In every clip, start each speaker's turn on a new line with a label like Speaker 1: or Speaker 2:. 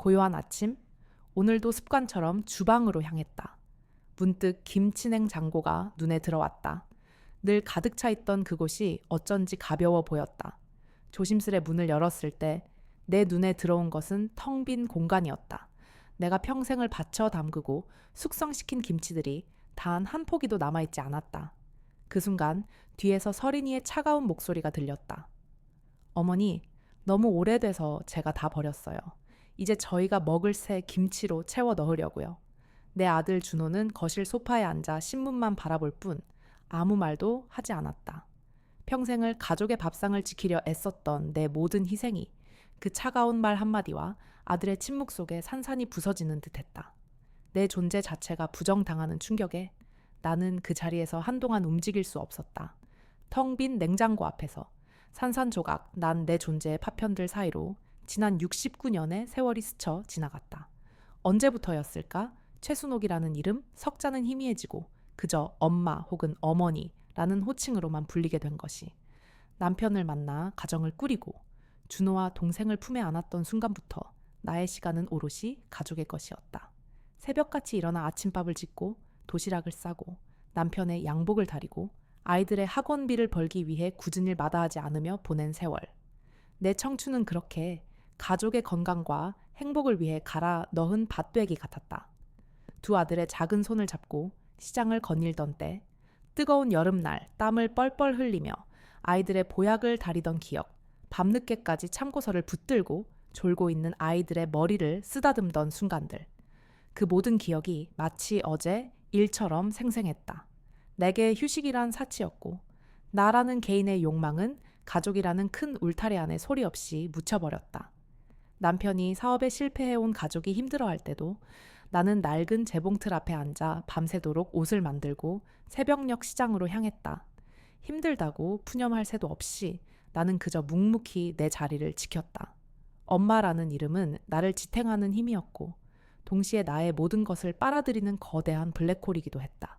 Speaker 1: 고요한 아침, 오늘도 습관처럼 주방으로 향했다. 문득 김치냉 장고가 눈에 들어왔다. 늘 가득 차 있던 그곳이 어쩐지 가벼워 보였다. 조심스레 문을 열었을 때 내 눈에 들어온 것은 텅 빈 공간이었다. 내가 평생을 바쳐 담그고 숙성시킨 김치들이 단 한 포기도 남아있지 않았다. 그 순간 뒤에서 서린이의 차가운 목소리가 들렸다. 어머니, 너무 오래돼서 제가 다 버렸어요. 이제 저희가 먹을 새 김치로 채워 넣으려고요. 내 아들 준호는 거실 소파에 앉아 신문만 바라볼 뿐 아무 말도 하지 않았다. 평생을 가족의 밥상을 지키려 애썼던 내 모든 희생이 그 차가운 말 한마디와 아들의 침묵 속에 산산이 부서지는 듯했다. 내 존재 자체가 부정당하는 충격에 나는 그 자리에서 한동안 움직일 수 없었다. 텅 빈 냉장고 앞에서 산산조각 난 내 존재의 파편들 사이로 지난 69년의 세월이 스쳐 지나갔다. 언제부터였을까? 최순옥이라는 이름, 석자는 희미해지고 그저 엄마 혹은 어머니라는 호칭으로만 불리게 된 것이. 남편을 만나 가정을 꾸리고 준호와 동생을 품에 안았던 순간부터 나의 시간은 오롯이 가족의 것이었다. 새벽같이 일어나 아침밥을 짓고 도시락을 싸고 남편의 양복을 다리고 아이들의 학원비를 벌기 위해 굳은 일 마다하지 않으며 보낸 세월. 내 청춘은 그렇게 가족의 건강과 행복을 위해 갈아 넣은 밭되기 같았다. 두 아들의 작은 손을 잡고 시장을 거닐던 때, 뜨거운 여름날 땀을 뻘뻘 흘리며 아이들의 보약을 다리던 기억, 밤늦게까지 참고서를 붙들고 졸고 있는 아이들의 머리를 쓰다듬던 순간들. 그 모든 기억이 마치 어제 일처럼 생생했다. 내게 휴식이란 사치였고 나라는 개인의 욕망은 가족이라는 큰 울타리 안에 소리 없이 묻혀버렸다. 남편이 사업에 실패해온 가족이 힘들어할 때도 나는 낡은 재봉틀 앞에 앉아 밤새도록 옷을 만들고 새벽녘 시장으로 향했다. 힘들다고 푸념할 새도 없이 나는 그저 묵묵히 내 자리를 지켰다. 엄마라는 이름은 나를 지탱하는 힘이었고 동시에 나의 모든 것을 빨아들이는 거대한 블랙홀이기도 했다.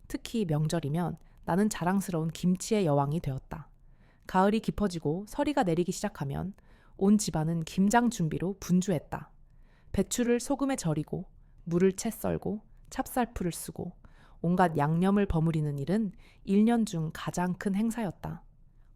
Speaker 1: 특히 명절이면 나는 자랑스러운 김치의 여왕이 되었다. 가을이 깊어지고 서리가 내리기 시작하면 온 집안은 김장 준비로 분주했다. 배추를 소금에 절이고 물을 채 썰고 찹쌀풀을 쓰고 온갖 양념을 버무리는 일은 1년 중 가장 큰 행사였다.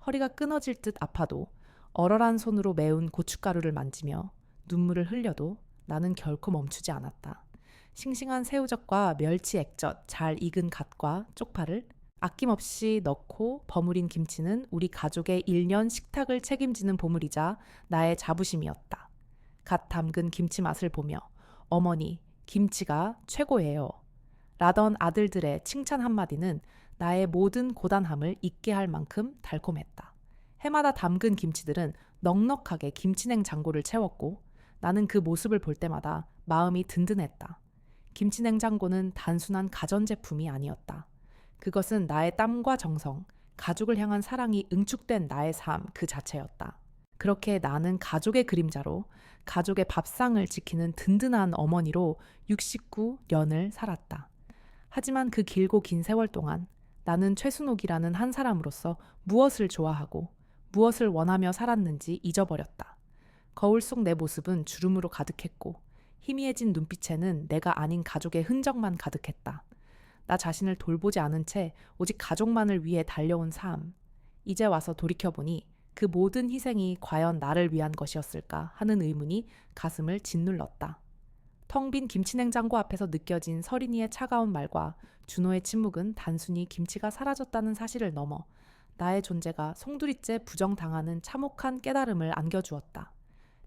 Speaker 1: 허리가 끊어질 듯 아파도 얼얼한 손으로 매운 고춧가루를 만지며 눈물을 흘려도 나는 결코 멈추지 않았다. 싱싱한 새우젓과 멸치 액젓, 잘 익은 갓과 쪽파를 아낌없이 넣고 버무린 김치는 우리 가족의 1년 식탁을 책임지는 보물이자 나의 자부심이었다. 갓 담근 김치 맛을 보며 어머니, 김치가 최고예요. 라던 아들들의 칭찬 한마디는 나의 모든 고단함을 잊게 할 만큼 달콤했다. 해마다 담근 김치들은 넉넉하게 김치냉 장고를 채웠고 나는 그 모습을 볼 때마다 마음이 든든했다. 김치냉장고는 단순한 가전제품이 아니었다. 그것은 나의 땀과 정성, 가족을 향한 사랑이 응축된 나의 삶 그 자체였다. 그렇게 나는 가족의 그림자로 가족의 밥상을 지키는 든든한 어머니로 69년을 살았다. 하지만 그 길고 긴 세월 동안 나는 최순옥이라는 한 사람으로서 무엇을 좋아하고 무엇을 원하며 살았는지 잊어버렸다. 거울 속 내 모습은 주름으로 가득했고 희미해진 눈빛에는 내가 아닌 가족의 흔적만 가득했다. 나 자신을 돌보지 않은 채 오직 가족만을 위해 달려온 삶. 이제 와서 돌이켜보니 그 모든 희생이 과연 나를 위한 것이었을까 하는 의문이 가슴을 짓눌렀다. 텅 빈 김치냉장고 앞에서 느껴진 서린이의 차가운 말과 준호의 침묵은 단순히 김치가 사라졌다는 사실을 넘어 나의 존재가 송두리째 부정당하는 참혹한 깨달음을 안겨주었다.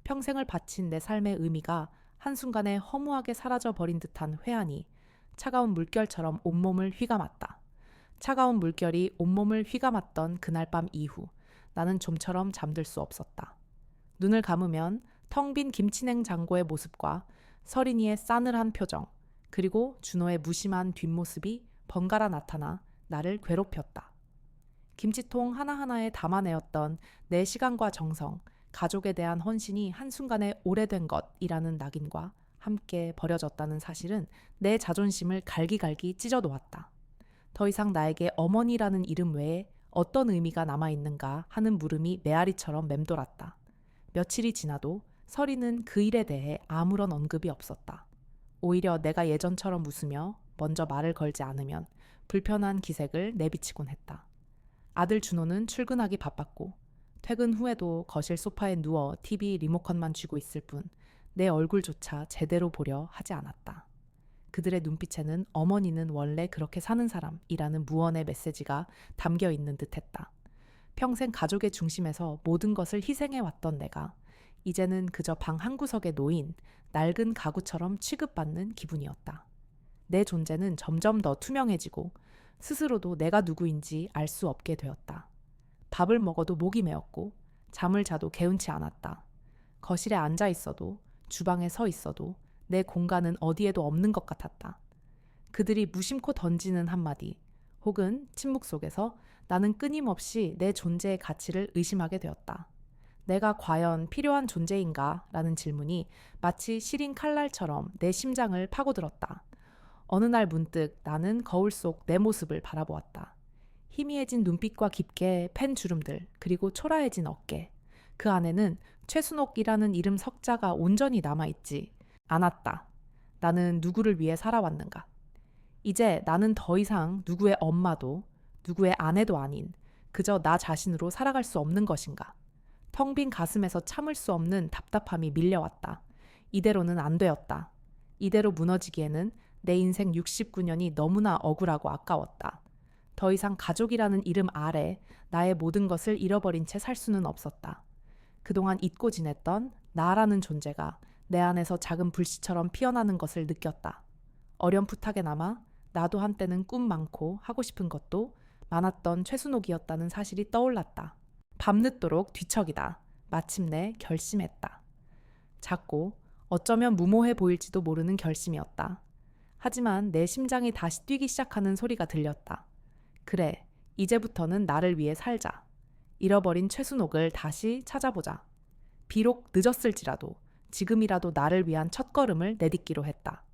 Speaker 1: 평생을 바친 내 삶의 의미가 한순간에 허무하게 사라져버린 듯한 회한이 차가운 물결처럼 온몸을 휘감았다. 차가운 물결이 온몸을 휘감았던 그날 밤 이후 나는 좀처럼 잠들 수 없었다. 눈을 감으면 텅 빈 김치냉장고의 모습과 서린이의 싸늘한 표정, 그리고 준호의 무심한 뒷모습이 번갈아 나타나 나를 괴롭혔다. 김치통 하나하나에 담아내었던 내 시간과 정성, 가족에 대한 헌신이 한순간에 오래된 것이라는 낙인과 함께 버려졌다는 사실은 내 자존심을 갈기갈기 찢어 놓았다. 더 이상 나에게 어머니라는 이름 외에 어떤 의미가 남아있는가 하는 물음이 메아리처럼 맴돌았다. 며칠이 지나도 서리는 그 일에 대해 아무런 언급이 없었다. 오히려 내가 예전처럼 웃으며 먼저 말을 걸지 않으면 불편한 기색을 내비치곤 했다. 아들 준호는 출근하기 바빴고 퇴근 후에도 거실 소파에 누워 TV 리모컨만 쥐고 있을 뿐 내 얼굴조차 제대로 보려 하지 않았다. 그들의 눈빛에는 어머니는 원래 그렇게 사는 사람이라는 무언의 메시지가 담겨 있는 듯했다. 평생 가족의 중심에서 모든 것을 희생해왔던 내가 이제는 그저 방 한구석에 놓인 낡은 가구처럼 취급받는 기분이었다. 내 존재는 점점 더 투명해지고 스스로도 내가 누구인지 알 수 없게 되었다. 밥을 먹어도 목이 메었고 잠을 자도 개운치 않았다. 거실에 앉아 있어도 주방에 서 있어도 내 공간은 어디에도 없는 것 같았다. 그들이 무심코 던지는 한마디 혹은 침묵 속에서 나는 끊임없이 내 존재의 가치를 의심하게 되었다. 내가 과연 필요한 존재인가? 라는 질문이 마치 시린 칼날처럼 내 심장을 파고들었다. 어느 날 문득 나는 거울 속 내 모습을 바라보았다. 희미해진 눈빛과 깊게 팬 주름들, 그리고 초라해진 어깨. 그 안에는 최순옥이라는 이름 석자가 온전히 남아있지 않았다. 나는 누구를 위해 살아왔는가? 이제 나는 더 이상 누구의 엄마도 누구의 아내도 아닌 그저 나 자신으로 살아갈 수 없는 것인가? 텅 빈 가슴에서 참을 수 없는 답답함이 밀려왔다. 이대로는 안 되었다. 이대로 무너지기에는 내 인생 69년이 너무나 억울하고 아까웠다. 더 이상 가족이라는 이름 아래 나의 모든 것을 잃어버린 채 살 수는 없었다. 그동안 잊고 지냈던 나라는 존재가 내 안에서 작은 불씨처럼 피어나는 것을 느꼈다. 어렴풋하게나마 나도 한때는 꿈 많고 하고 싶은 것도 많았던 최순옥이었다는 사실이 떠올랐다. 밤늦도록 뒤척이다. 마침내 결심했다. 작고 어쩌면 무모해 보일지도 모르는 결심이었다. 하지만 내 심장이 다시 뛰기 시작하는 소리가 들렸다. 그래, 이제부터는 나를 위해 살자. 잃어버린 최순옥을 다시 찾아보자. 비록 늦었을지라도 지금이라도 나를 위한 첫걸음을 내딛기로 했다.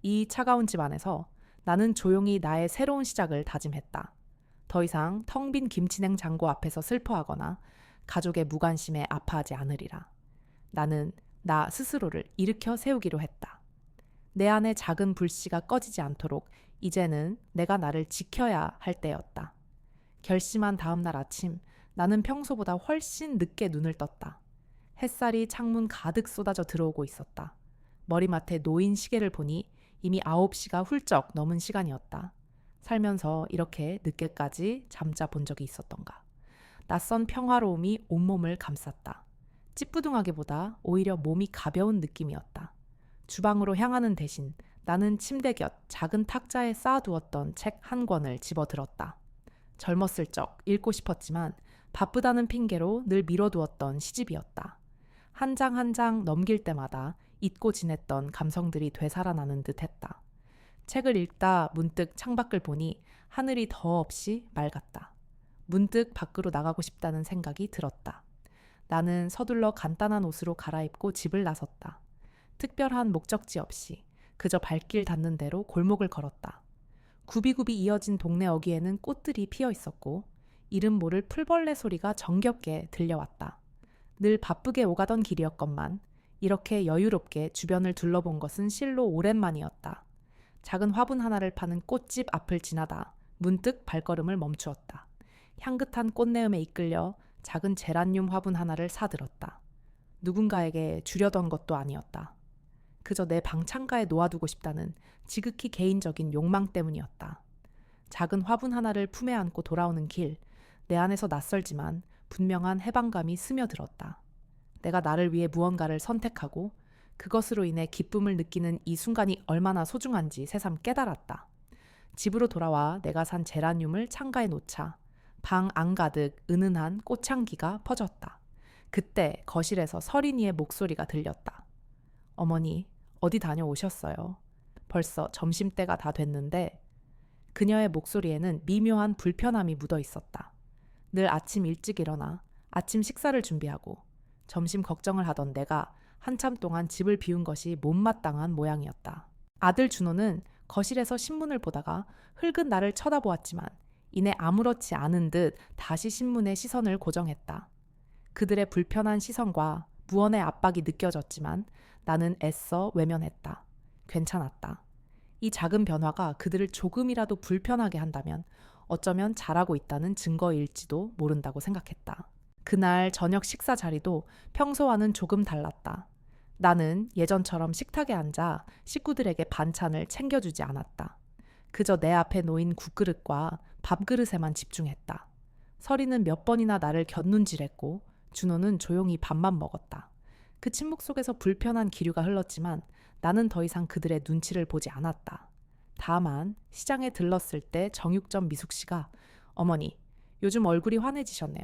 Speaker 1: 이 차가운 집 안에서 나는 조용히 나의 새로운 시작을 다짐했다. 더 이상 텅 빈 김치냉 장고 앞에서 슬퍼하거나 가족의 무관심에 아파하지 않으리라. 나는 나 스스로를 일으켜 세우기로 했다. 내 안의 작은 불씨가 꺼지지 않도록 이제는 내가 나를 지켜야 할 때였다. 결심한 다음 날 아침 나는 평소보다 훨씬 늦게 눈을 떴다. 햇살이 창문 가득 쏟아져 들어오고 있었다. 머리맡에 놓인 시계를 보니 이미 9시가 훌쩍 넘은 시간이었다. 살면서 이렇게 늦게까지 잠자 본 적이 있었던가. 낯선 평화로움이 온몸을 감쌌다. 찌뿌둥하기보다 오히려 몸이 가벼운 느낌이었다. 주방으로 향하는 대신 나는 침대 곁 작은 탁자에 쌓아두었던 책 한 권을 집어들었다. 젊었을 적 읽고 싶었지만 바쁘다는 핑계로 늘 미뤄두었던 시집이었다. 한 장 한 장 넘길 때마다 잊고 지냈던 감성들이 되살아나는 듯했다. 책을 읽다 문득 창밖을 보니 하늘이 더없이 맑았다. 문득 밖으로 나가고 싶다는 생각이 들었다. 나는 서둘러 간단한 옷으로 갈아입고 집을 나섰다. 특별한 목적지 없이 그저 발길 닿는 대로 골목을 걸었다. 굽이굽이 이어진 동네 어귀에는 꽃들이 피어 있었고 이름 모를 풀벌레 소리가 정겹게 들려왔다. 늘 바쁘게 오가던 길이었건만 이렇게 여유롭게 주변을 둘러본 것은 실로 오랜만이었다. 작은 화분 하나를 파는 꽃집 앞을 지나다 문득 발걸음을 멈추었다. 향긋한 꽃내음에 이끌려 작은 제라늄 화분 하나를 사들었다. 누군가에게 주려던 것도 아니었다. 그저 내 방 창가에 놓아두고 싶다는 지극히 개인적인 욕망 때문이었다. 작은 화분 하나를 품에 안고 돌아오는 길, 내 안에서 낯설지만 분명한 해방감이 스며들었다. 내가 나를 위해 무언가를 선택하고 그것으로 인해 기쁨을 느끼는 이 순간이 얼마나 소중한지 새삼 깨달았다. 집으로 돌아와 내가 산 제라늄을 창가에 놓자 방 안가득 은은한 꽃향기가 퍼졌다. 그때 거실에서 서린이의 목소리가 들렸다. 어머니, 어디 다녀오셨어요? 벌써 점심때가 다 됐는데. 그녀의 목소리에는 미묘한 불편함이 묻어 있었다. 늘 아침 일찍 일어나 아침 식사를 준비하고 점심 걱정을 하던 내가 한참 동안 집을 비운 것이 못마땅한 모양이었다. 아들 준호는 거실에서 신문을 보다가 흘금 나를 쳐다보았지만 이내 아무렇지 않은 듯 다시 신문에 시선을 고정했다. 그들의 불편한 시선과 무언의 압박이 느껴졌지만 나는 애써 외면했다. 괜찮았다. 이 작은 변화가 그들을 조금이라도 불편하게 한다면 어쩌면 잘하고 있다는 증거일지도 모른다고 생각했다. 그날 저녁 식사 자리도 평소와는 조금 달랐다. 나는 예전처럼 식탁에 앉아 식구들에게 반찬을 챙겨주지 않았다. 그저 내 앞에 놓인 국그릇과 밥그릇에만 집중했다. 서리는 몇 번이나 나를 곁눈질했고 준호는 조용히 밥만 먹었다. 그 침묵 속에서 불편한 기류가 흘렀지만 나는 더 이상 그들의 눈치를 보지 않았다. 다만 시장에 들렀을 때 정육점 미숙 씨가 어머니, 요즘 얼굴이 환해지셨네요.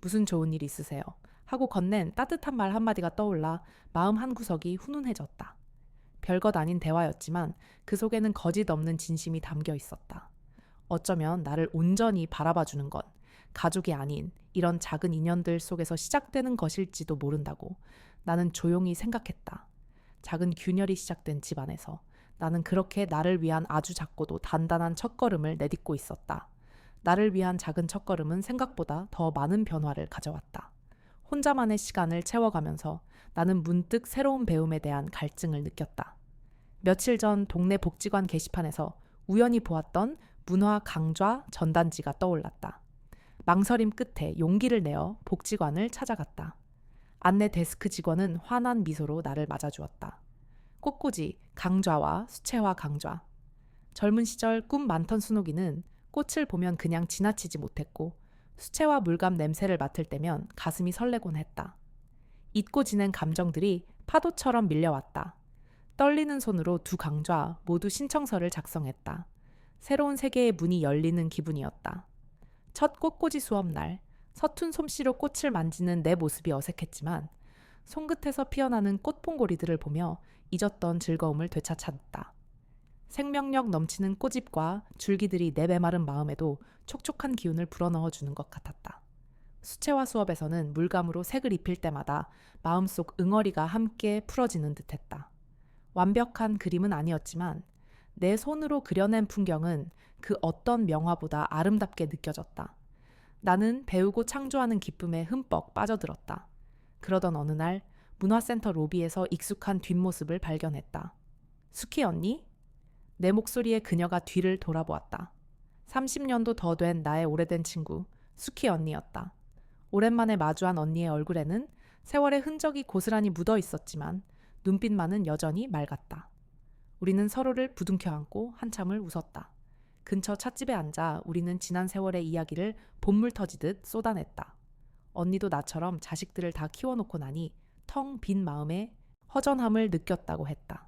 Speaker 1: 무슨 좋은 일 있으세요? 하고 건넨 따뜻한 말 한마디가 떠올라 마음 한구석이 훈훈해졌다. 별것 아닌 대화였지만 그 속에는 거짓 없는 진심이 담겨 있었다. 어쩌면 나를 온전히 바라봐주는 건 가족이 아닌 이런 작은 인연들 속에서 시작되는 것일지도 모른다고 나는 조용히 생각했다. 작은 균열이 시작된 집안에서 나는 그렇게 나를 위한 아주 작고도 단단한 첫걸음을 내딛고 있었다. 나를 위한 작은 첫걸음은 생각보다 더 많은 변화를 가져왔다. 혼자만의 시간을 채워가면서 나는 문득 새로운 배움에 대한 갈증을 느꼈다. 며칠 전 동네 복지관 게시판에서 우연히 보았던 문화 강좌 전단지가 떠올랐다. 망설임 끝에 용기를 내어 복지관을 찾아갔다. 안내 데스크 직원은 환한 미소로 나를 맞아주었다. 꽃꽂이, 강좌와 수채화 강좌. 젊은 시절 꿈 많던 순옥이는 꽃을 보면 그냥 지나치지 못했고 수채화 물감 냄새를 맡을 때면 가슴이 설레곤 했다. 잊고 지낸 감정들이 파도처럼 밀려왔다. 떨리는 손으로 두 강좌 모두 신청서를 작성했다. 새로운 세계의 문이 열리는 기분이었다. 첫 꽃꽂이 수업날 서툰 솜씨로 꽃을 만지는 내 모습이 어색했지만 손끝에서 피어나는 꽃봉고리들을 보며 잊었던 즐거움을 되찾았다. 생명력 넘치는 꽃잎과 줄기들이 내 메마른 마음에도 촉촉한 기운을 불어넣어주는 것 같았다. 수채화 수업에서는 물감으로 색을 입힐 때마다 마음속 응어리가 함께 풀어지는 듯했다. 완벽한 그림은 아니었지만 내 손으로 그려낸 풍경은 그 어떤 명화보다 아름답게 느껴졌다. 나는 배우고 창조하는 기쁨에 흠뻑 빠져들었다. 그러던 어느 날 문화센터 로비에서 익숙한 뒷모습을 발견했다. 수키 언니? 내 목소리에 그녀가 뒤를 돌아보았다. 30년도 더 된 나의 오래된 친구 수키 언니였다. 오랜만에 마주한 언니의 얼굴에는 세월의 흔적이 고스란히 묻어 있었지만 눈빛만은 여전히 맑았다. 우리는 서로를 부둥켜 안고 한참을 웃었다. 근처 찻집에 앉아 우리는 지난 세월의 이야기를 본물 터지듯 쏟아냈다. 언니도 나처럼 자식들을 다 키워놓고 나니 텅 빈 마음에 허전함을 느꼈다고 했다.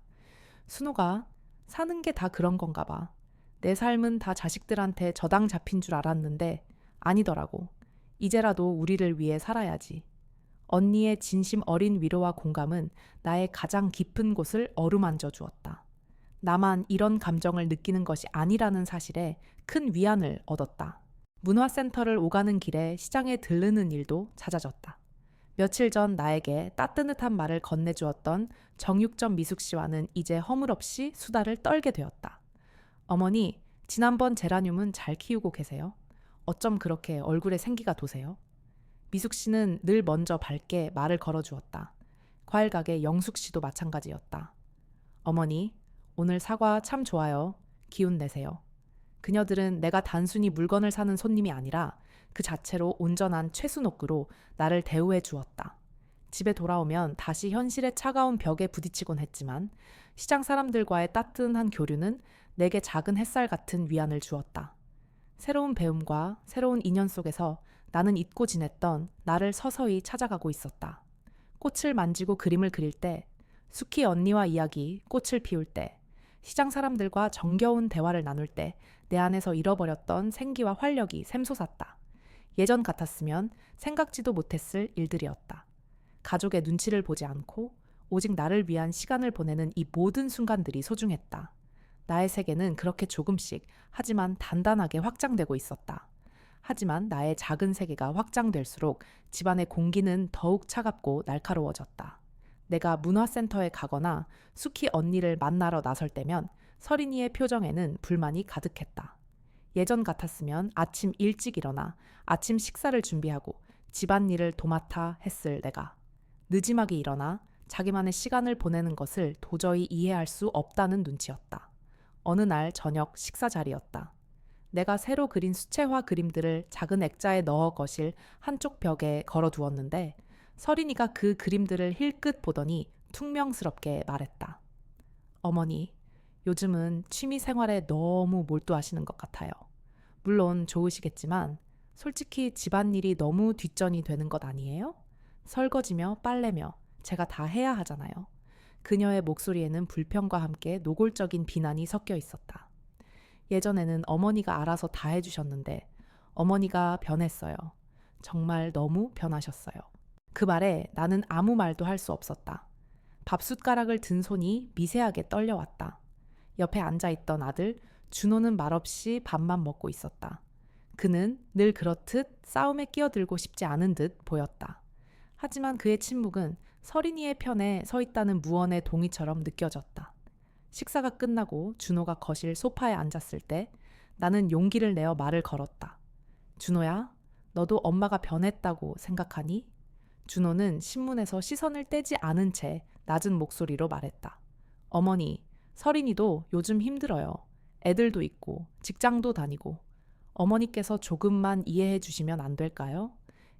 Speaker 1: 순호가 사는 게 다 그런 건가 봐. 내 삶은 다 자식들한테 저당 잡힌 줄 알았는데 아니더라고. 이제라도 우리를 위해 살아야지. 언니의 진심 어린 위로와 공감은 나의 가장 깊은 곳을 어루만져 주었다. 나만 이런 감정을 느끼는 것이 아니라는 사실에 큰 위안을 얻었다. 문화센터를 오가는 길에 시장에 들르는 일도 잦아졌다. 며칠 전 나에게 따뜻한 말을 건네주었던 정육점 미숙 씨와는 이제 허물없이 수다를 떨게 되었다. 어머니, 지난번 제라늄은 잘 키우고 계세요? 어쩜 그렇게 얼굴에 생기가 도세요? 미숙 씨는 늘 먼저 밝게 말을 걸어주었다. 과일 가게 영숙 씨도 마찬가지였다. 어머니, 오늘 사과 참 좋아요. 기운 내세요. 그녀들은 내가 단순히 물건을 사는 손님이 아니라 그 자체로 온전한 최순옥으로 나를 대우해 주었다. 집에 돌아오면 다시 현실의 차가운 벽에 부딪히곤 했지만 시장 사람들과의 따뜻한 교류는 내게 작은 햇살 같은 위안을 주었다. 새로운 배움과 새로운 인연 속에서 나는 잊고 지냈던 나를 서서히 찾아가고 있었다. 꽃을 만지고 그림을 그릴 때, 수키 언니와 이야기, 꽃을 피울 때, 시장 사람들과 정겨운 대화를 나눌 때 내 안에서 잃어버렸던 생기와 활력이 샘솟았다. 예전 같았으면 생각지도 못했을 일들이었다. 가족의 눈치를 보지 않고 오직 나를 위한 시간을 보내는 이 모든 순간들이 소중했다. 나의 세계는 그렇게 조금씩 하지만 단단하게 확장되고 있었다. 하지만 나의 작은 세계가 확장될수록 집안의 공기는 더욱 차갑고 날카로워졌다. 내가 문화센터에 가거나 수키 언니를 만나러 나설 때면 서린이의 표정에는 불만이 가득했다. 예전 같았으면 아침 일찍 일어나 아침 식사를 준비하고 집안일을 도맡아 했을 내가. 느지막이 일어나 자기만의 시간을 보내는 것을 도저히 이해할 수 없다는 눈치였다. 어느 날 저녁 식사 자리였다. 내가 새로 그린 수채화 그림들을 작은 액자에 넣어 거실 한쪽 벽에 걸어두었는데 서린이가 그 그림들을 힐끗 보더니 퉁명스럽게 말했다. 어머니, 요즘은 취미 생활에 너무 몰두하시는 것 같아요. 물론 좋으시겠지만 솔직히 집안일이 너무 뒷전이 되는 것 아니에요? 설거지며 빨래며 제가 다 해야 하잖아요. 그녀의 목소리에는 불평과 함께 노골적인 비난이 섞여 있었다. 예전에는 어머니가 알아서 다 해주셨는데 어머니가 변했어요. 정말 너무 변하셨어요. 그 말에 나는 아무 말도 할 수 없었다. 밥숟가락을 든 손이 미세하게 떨려왔다. 옆에 앉아있던 아들 준호는 말없이 밥만 먹고 있었다. 그는 늘 그렇듯 싸움에 끼어들고 싶지 않은 듯 보였다. 하지만 그의 침묵은 서린이의 편에 서 있다는 무언의 동의처럼 느껴졌다. 식사가 끝나고 준호가 거실 소파에 앉았을 때 나는 용기를 내어 말을 걸었다. 준호야, 너도 엄마가 변했다고 생각하니? 준호는 신문에서 시선을 떼지 않은 채 낮은 목소리로 말했다. 어머니, 서린이도 요즘 힘들어요. 애들도 있고 직장도 다니고. 어머니께서 조금만 이해해 주시면 안 될까요?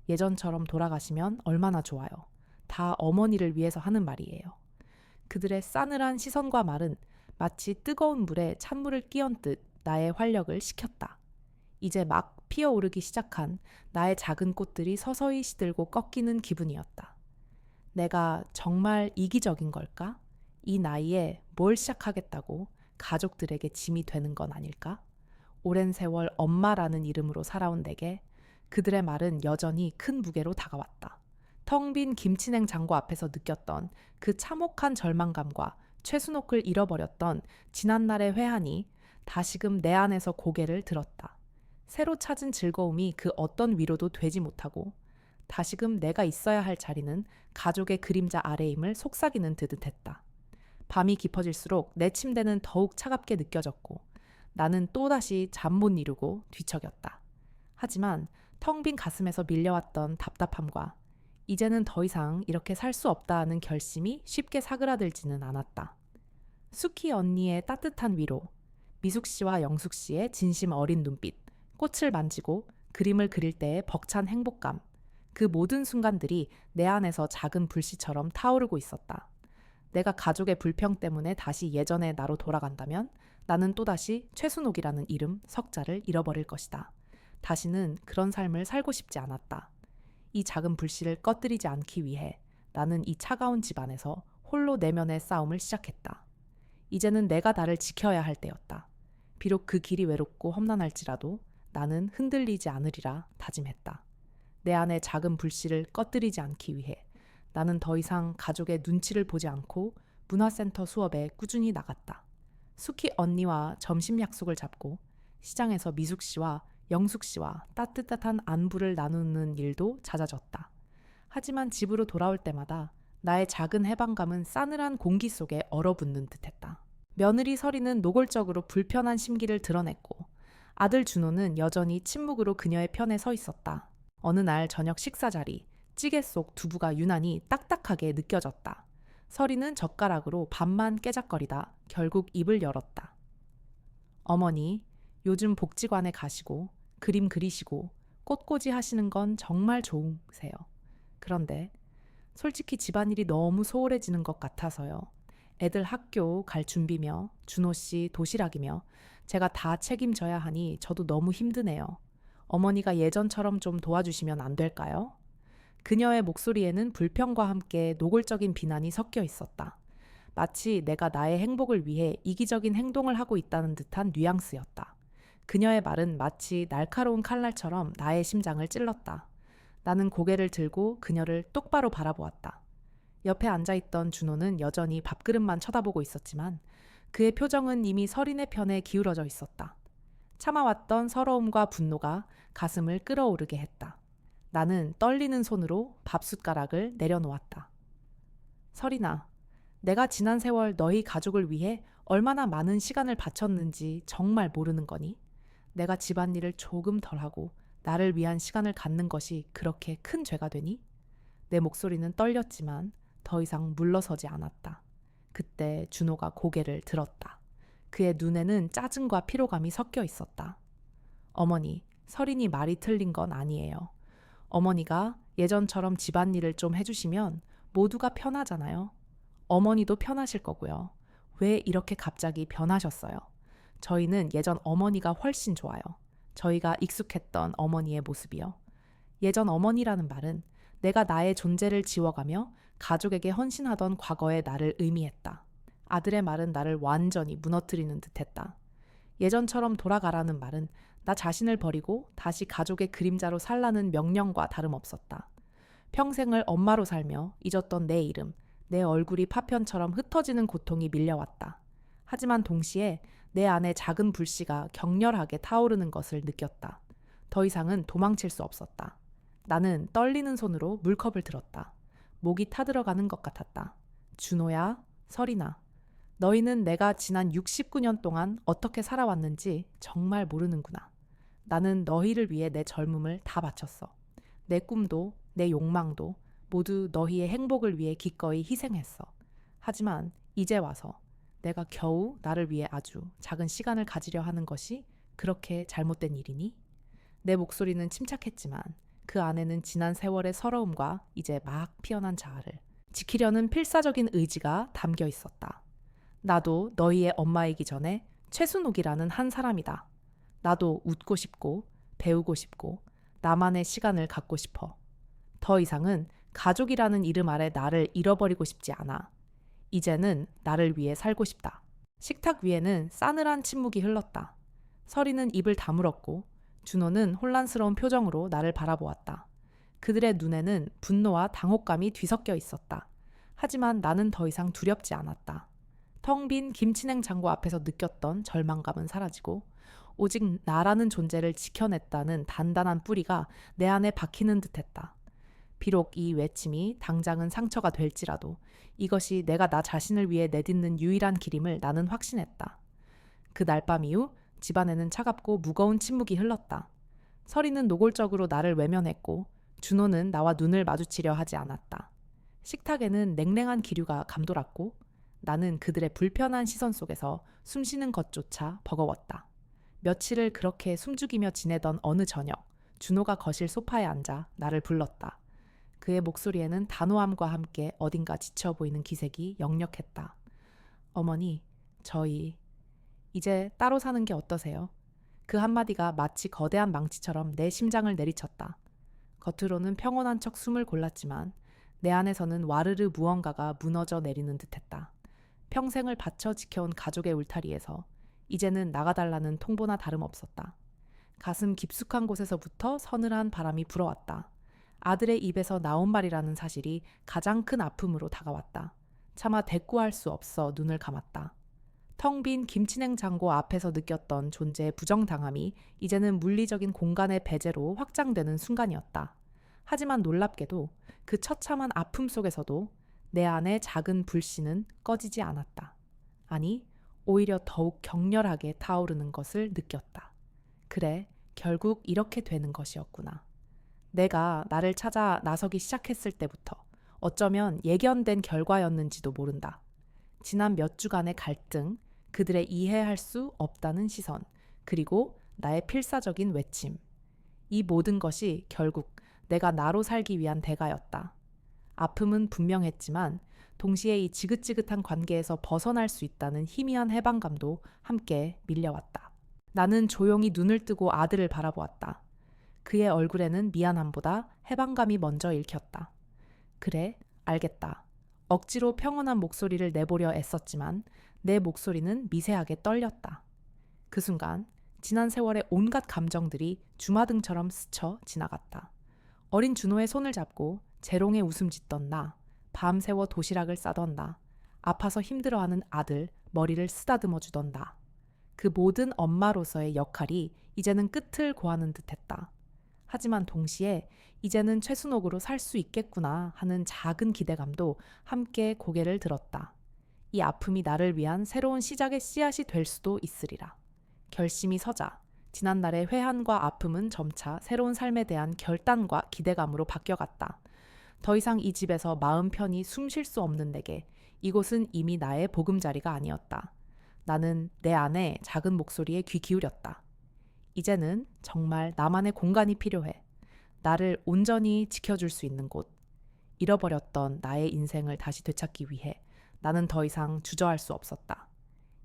Speaker 1: 예전처럼 돌아가시면 얼마나 좋아요. 다 어머니를 위해서 하는 말이에요. 그들의 싸늘한 시선과 말은 마치 뜨거운 물에 찬물을 끼얹듯 나의 활력을 식혔다. 이제 막 피어오르기 시작한 나의 작은 꽃들이 서서히 시들고 꺾이는 기분이었다. 내가 정말 이기적인 걸까? 이 나이에 뭘 시작하겠다고 가족들에게 짐이 되는 건 아닐까? 오랜 세월 엄마라는 이름으로 살아온 내게 그들의 말은 여전히 큰 무게로 다가왔다. 텅 빈 김치냉 장고 앞에서 느꼈던 그 참혹한 절망감과 최순옥을 잃어버렸던 지난날의 회한이 다시금 내 안에서 고개를 들었다. 새로 찾은 즐거움이 그 어떤 위로도 되지 못하고 다시금 내가 있어야 할 자리는 가족의 그림자 아래임을 속삭이는 듯 했다. 밤이 깊어질수록 내 침대는 더욱 차갑게 느껴졌고 나는 또다시 잠 못 이루고 뒤척였다. 하지만 텅 빈 가슴에서 밀려왔던 답답함과 이제는 더 이상 이렇게 살 수 없다는 결심이 쉽게 사그라들지는 않았다. 수키 언니의 따뜻한 위로, 미숙 씨와 영숙 씨의 진심 어린 눈빛, 꽃을 만지고 그림을 그릴 때의 벅찬 행복감, 그 모든 순간들이 내 안에서 작은 불씨처럼 타오르고 있었다. 내가 가족의 불평 때문에 다시 예전의 나로 돌아간다면 나는 또다시 최순옥이라는 이름 석자를 잃어버릴 것이다. 다시는 그런 삶을 살고 싶지 않았다. 이 작은 불씨를 꺼뜨리지 않기 위해 나는 이 차가운 집안에서 홀로 내면의 싸움을 시작했다. 이제는 내가 나를 지켜야 할 때였다. 비록 그 길이 외롭고 험난할지라도 나는 흔들리지 않으리라 다짐했다. 내 안의 작은 불씨를 꺼뜨리지 않기 위해 나는 더 이상 가족의 눈치를 보지 않고 문화센터 수업에 꾸준히 나갔다. 수키 언니와 점심 약속을 잡고 시장에서 미숙 씨와 영숙 씨와 따뜻한 안부를 나누는 일도 잦아졌다. 하지만 집으로 돌아올 때마다 나의 작은 해방감은 싸늘한 공기 속에 얼어붙는 듯했다. 며느리 서리는 노골적으로 불편한 심기를 드러냈고 아들 준호는 여전히 침묵으로 그녀의 편에 서 있었다. 어느 날 저녁 식사 자리, 찌개 속 두부가 유난히 딱딱하게 느껴졌다. 서리는 젓가락으로 밥만 깨작거리다 결국 입을 열었다. 어머니, 요즘 복지관에 가시고 그림 그리시고 꽃꽂이 하시는 건 정말 좋으세요. 그런데 솔직히 집안일이 너무 소홀해지는 것 같아서요. 애들 학교 갈 준비며 준호 씨 도시락이며 제가 다 책임져야 하니 저도 너무 힘드네요. 어머니가 예전처럼 좀 도와주시면 안 될까요? 그녀의 목소리에는 불평과 함께 노골적인 비난이 섞여 있었다. 마치 내가 나의 행복을 위해 이기적인 행동을 하고 있다는 듯한 뉘앙스였다. 그녀의 말은 마치 날카로운 칼날처럼 나의 심장을 찔렀다. 나는 고개를 들고 그녀를 똑바로 바라보았다. 옆에 앉아있던 준호는 여전히 밥그릇만 쳐다보고 있었지만 그의 표정은 이미 서린의 편에 기울어져 있었다. 참아왔던 서러움과 분노가 가슴을 끓어오르게 했다. 나는 떨리는 손으로 밥숟가락을 내려놓았다. 서린아, 내가 지난 세월 너희 가족을 위해 얼마나 많은 시간을 바쳤는지 정말 모르는 거니? 내가 집안일을 조금 덜하고 나를 위한 시간을 갖는 것이 그렇게 큰 죄가 되니? 내 목소리는 떨렸지만 더 이상 물러서지 않았다. 그때 준호가 고개를 들었다. 그의 눈에는 짜증과 피로감이 섞여 있었다. 어머니, 서린이 말이 틀린 건 아니에요. 어머니가 예전처럼 집안일을 좀 해주시면 모두가 편하잖아요. 어머니도 편하실 거고요. 왜 이렇게 갑자기 변하셨어요? 저희는 예전 어머니가 훨씬 좋아요. 저희가 익숙했던 어머니의 모습이요. 예전 어머니라는 말은 내가 나의 존재를 지워가며 가족에게 헌신하던 과거의 나를 의미했다. 아들의 말은 나를 완전히 무너뜨리는 듯했다. 예전처럼 돌아가라는 말은 나 자신을 버리고 다시 가족의 그림자로 살라는 명령과 다름없었다. 평생을 엄마로 살며 잊었던 내 이름, 내 얼굴이 파편처럼 흩어지는 고통이 밀려왔다. 하지만 동시에 내 안에 작은 불씨가 격렬하게 타오르는 것을 느꼈다. 더 이상은 도망칠 수 없었다. 나는 떨리는 손으로 물컵을 들었다. 목이 타들어가는 것 같았다. 준호야, 설이나. 너희는 내가 지난 69년 동안 어떻게 살아왔는지 정말 모르는구나. 나는 너희를 위해 내 젊음을 다 바쳤어. 내 꿈도 내 욕망도 모두 너희의 행복을 위해 기꺼이 희생했어. 하지만 이제 와서 내가 겨우 나를 위해 아주 작은 시간을 가지려 하는 것이 그렇게 잘못된 일이니? 내 목소리는 침착했지만 그 안에는 지난 세월의 서러움과 이제 막 피어난 자아를 지키려는 필사적인 의지가 담겨 있었다. 나도 너희의 엄마이기 전에 최순옥이라는 한 사람이다. 나도 웃고 싶고 배우고 싶고 나만의 시간을 갖고 싶어. 더 이상은 가족이라는 이름 아래 나를 잃어버리고 싶지 않아. 이제는 나를 위해 살고 싶다. 식탁 위에는 싸늘한 침묵이 흘렀다. 설이는 입을 다물었고 준호는 혼란스러운 표정으로 나를 바라보았다. 그들의 눈에는 분노와 당혹감이 뒤섞여 있었다. 하지만 나는 더 이상 두렵지 않았다. 텅 빈 김치냉 창고 앞에서 느꼈던 절망감은 사라지고 오직 나라는 존재를 지켜냈다는 단단한 뿌리가 내 안에 박히는 듯했다. 비록 이 외침이 당장은 상처가 될지라도 이것이 내가 나 자신을 위해 내딛는 유일한 길임을 나는 확신했다. 그날 밤 이후 집안에는 차갑고 무거운 침묵이 흘렀다. 설이는 노골적으로 나를 외면했고 준호는 나와 눈을 마주치려 하지 않았다. 식탁에는 냉랭한 기류가 감돌았고 나는 그들의 불편한 시선 속에서 숨쉬는 것조차 버거웠다. 며칠을 그렇게 숨죽이며 지내던 어느 저녁, 준호가 거실 소파에 앉아 나를 불렀다. 그의 목소리에는 단호함과 함께 어딘가 지쳐 보이는 기색이 역력했다. 어머니, 저희 이제 따로 사는 게 어떠세요? 그 한마디가 마치 거대한 망치처럼 내 심장을 내리쳤다. 겉으로는 평온한 척 숨을 골랐지만 내 안에서는 와르르 무언가가 무너져 내리는 듯했다. 평생을 바쳐 지켜온 가족의 울타리에서 이제는 나가달라는 통보나 다름없었다. 가슴 깊숙한 곳에서부터 서늘한 바람이 불어왔다. 아들의 입에서 나온 말이라는 사실이 가장 큰 아픔으로 다가왔다. 차마 대꾸할 수 없어 눈을 감았다. 텅 빈 김치냉 창고 앞에서 느꼈던 존재의 부정당함이 이제는 물리적인 공간의 배제로 확장되는 순간이었다. 하지만 놀랍게도 그 처참한 아픔 속에서도 내 안의 작은 불씨는 꺼지지 않았다. 아니, 오히려 더욱 격렬하게 타오르는 것을 느꼈다. 그래, 결국 이렇게 되는 것이었구나. 내가 나를 찾아 나서기 시작했을 때부터 어쩌면 예견된 결과였는지도 모른다. 지난 몇 주간의 갈등, 그들의 이해할 수 없다는 시선, 그리고 나의 필사적인 외침. 이 모든 것이 결국 내가 나로 살기 위한 대가였다. 아픔은 분명했지만 동시에 이 지긋지긋한 관계에서 벗어날 수 있다는 희미한 해방감도 함께 밀려왔다. 나는 조용히 눈을 뜨고 아들을 바라보았다. 그의 얼굴에는 미안함보다 해방감이 먼저 읽혔다. 그래, 알겠다. 억지로 평온한 목소리를 내보려 애썼지만 내 목소리는 미세하게 떨렸다. 그 순간 지난 세월의 온갖 감정들이 주마등처럼 스쳐 지나갔다. 어린 준호의 손을 잡고 재롱에 웃음 짓던 나, 밤새워 도시락을 싸던 나, 아파서 힘들어하는 아들 머리를 쓰다듬어 주던 나. 그 모든 엄마로서의 역할이 이제는 끝을 고하는 듯했다. 하지만 동시에 이제는 최순옥으로 살 수 있겠구나 하는 작은 기대감도 함께 고개를 들었다. 이 아픔이 나를 위한 새로운 시작의 씨앗이 될 수도 있으리라. 결심이 서자 지난날의 회한과 아픔은 점차 새로운 삶에 대한 결단과 기대감으로 바뀌어갔다. 더 이상 이 집에서 마음 편히 숨 쉴 수 없는 내게 이곳은 이미 나의 보금자리가 아니었다. 나는 내 안에 작은 목소리에 귀 기울였다. 이제는 정말 나만의 공간이 필요해. 나를 온전히 지켜줄 수 있는 곳. 잃어버렸던 나의 인생을 다시 되찾기 위해 나는 더 이상 주저할 수 없었다.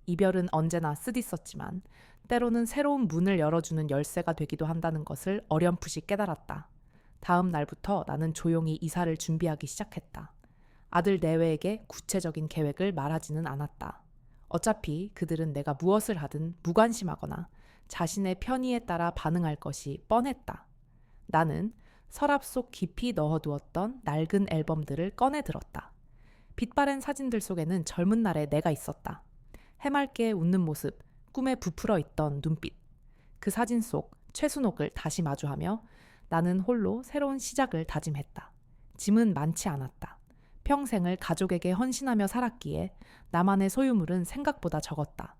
Speaker 1: 이별은 언제나 쓰디썼지만 때로는 새로운 문을 열어주는 열쇠가 되기도 한다는 것을 어렴풋이 깨달았다. 다음 날부터 나는 조용히 이사를 준비하기 시작했다. 아들 내외에게 구체적인 계획을 말하지는 않았다. 어차피 그들은 내가 무엇을 하든 무관심하거나 자신의 편의에 따라 반응할 것이 뻔했다. 나는 서랍 속 깊이 넣어두었던 낡은 앨범들을 꺼내 들었다. 빛바랜 사진들 속에는 젊은 날의 내가 있었다. 해맑게 웃는 모습, 꿈에 부풀어 있던 눈빛. 그 사진 속 최순옥을 다시 마주하며 나는 홀로 새로운 시작을 다짐했다. 짐은 많지 않았다. 평생을 가족에게 헌신하며 살았기에 나만의 소유물은 생각보다 적었다.